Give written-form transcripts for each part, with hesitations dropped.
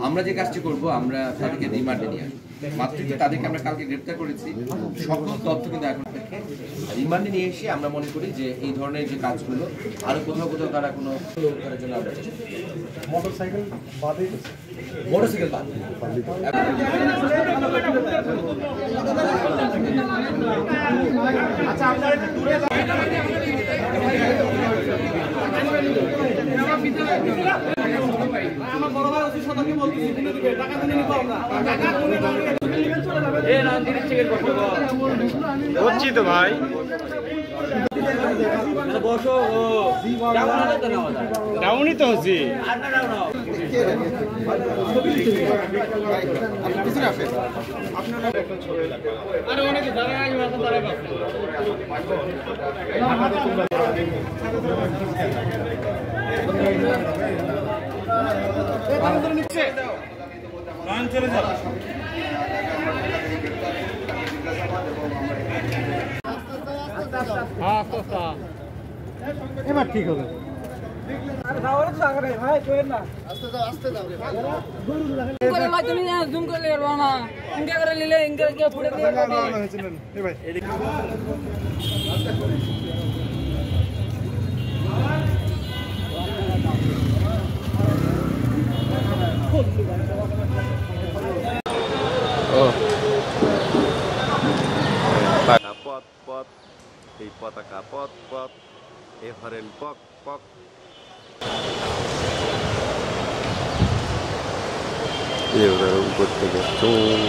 আমরা যে কাজটি করব, আমরা তাদেরকে রিমান্ডে নিয়ে আসবো। মাত্র তাদেরকে আমরা কালকে গ্রেপ্তার করেছি, সকল তথ্য কিন্তু এখন রিমান্ডে নিয়ে এসে আমরা মনে করি যে এই ধরনের যে কাজগুলো আরো কোথাও কোথাও তারা কোনো করার জন্য আমরা চেষ্টা করি। মোটরসাইকেল বাদ আচ্ছা, আপনারা একটু দূরে আমার বড় ভাই অতি শতকে বলতেছি কিনে দিবে, টাকা দিনে নিব আমরা, টাকা কোনে এ না দিনে চেক করতে হচ্ছি তো ভাই। বসো ও ডাউনই তো হচ্ছি আরে অনেকে দাঁড়ায় আসবে, এখন দাঁড়ায় নিচ্ছে চলে যাও। এবার ঠিক হবে। Pot pot, di potaka pot pot, Evaren pok pok. Iya udah rumput kayak cung.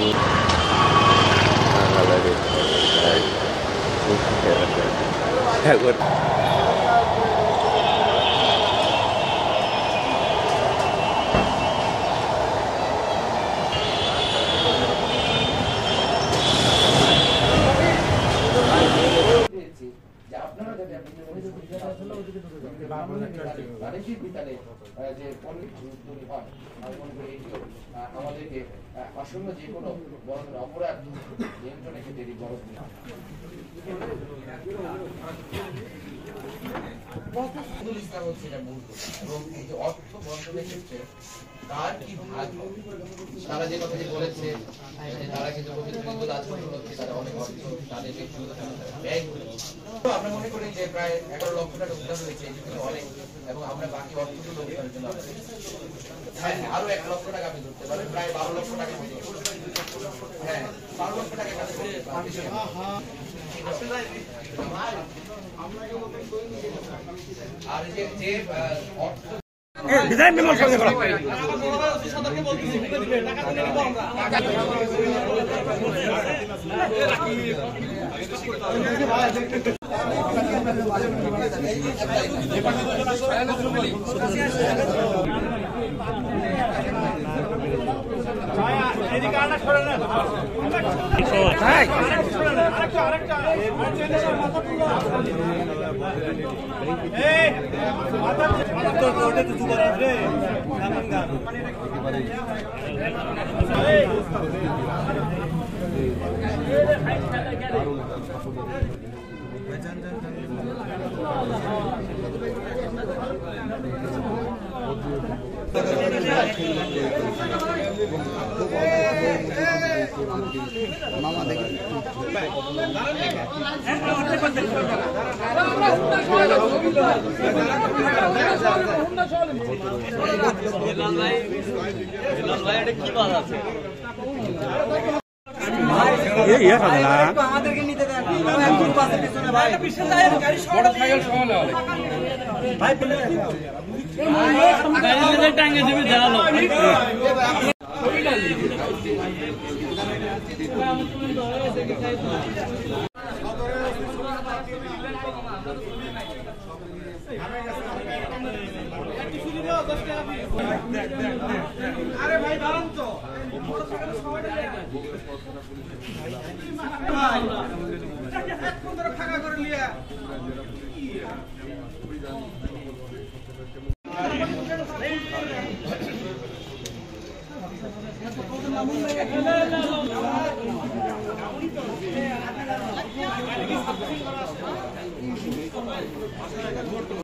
Nah lagi, ya gue. আমাদেরকে আসন্ন যে কোনো বড় অপরাধ নিয়ন্ত্রণে ক্ষেত্রে বড় ইসলাম হচ্ছে এটা মূল এবং এই যে অর্থ বন্টনের ক্ষেত্রে কার কি ভাগ, তারা যে কথা বলেছে যে তারা কিন্তু তারা অনেক অর্থ তাদের ব্যক্তিগত ব্যয় করেছে। তো আমরা মনে করি যে প্রায় 11 লক্ষ টাকা উদ্ধার হয়েছে, এই জন্য অনেক, এবং আমরা বাকি অর্থগুলো উদ্ধারের জন্য আরো 1 লক্ষ টাকা আমি ধরতে পারি, প্রায় 12 লক্ষ টাকা মতো। হ্যাঁ, 12 লক্ষ টাকা আর যে অর্থ ডিজাইন মেমো সঙ্গে করা সতর্কে বলতেছি কিনে দিবে, টাকা দিনে নিব এদিকে আনা ছড়ে না তাই আরেকটা এই মাথা তো ওটা তো সুপার আছে নামঙ্গা এই মামা দেখি কি বাদ আছে আমাদেরকে নিতে দেন একদম পাশে পিছনে ভাই গাড়ি মোটরসাইকেল সমালে ভাই গাড়ি টাঙ্গে দিবি দাঁড়ালো আরে ভাই দাঁড়ান তো মোটরসাইকেল সময়টা ফাঁকা করে লিয়া গুরুত্বপূর্ণ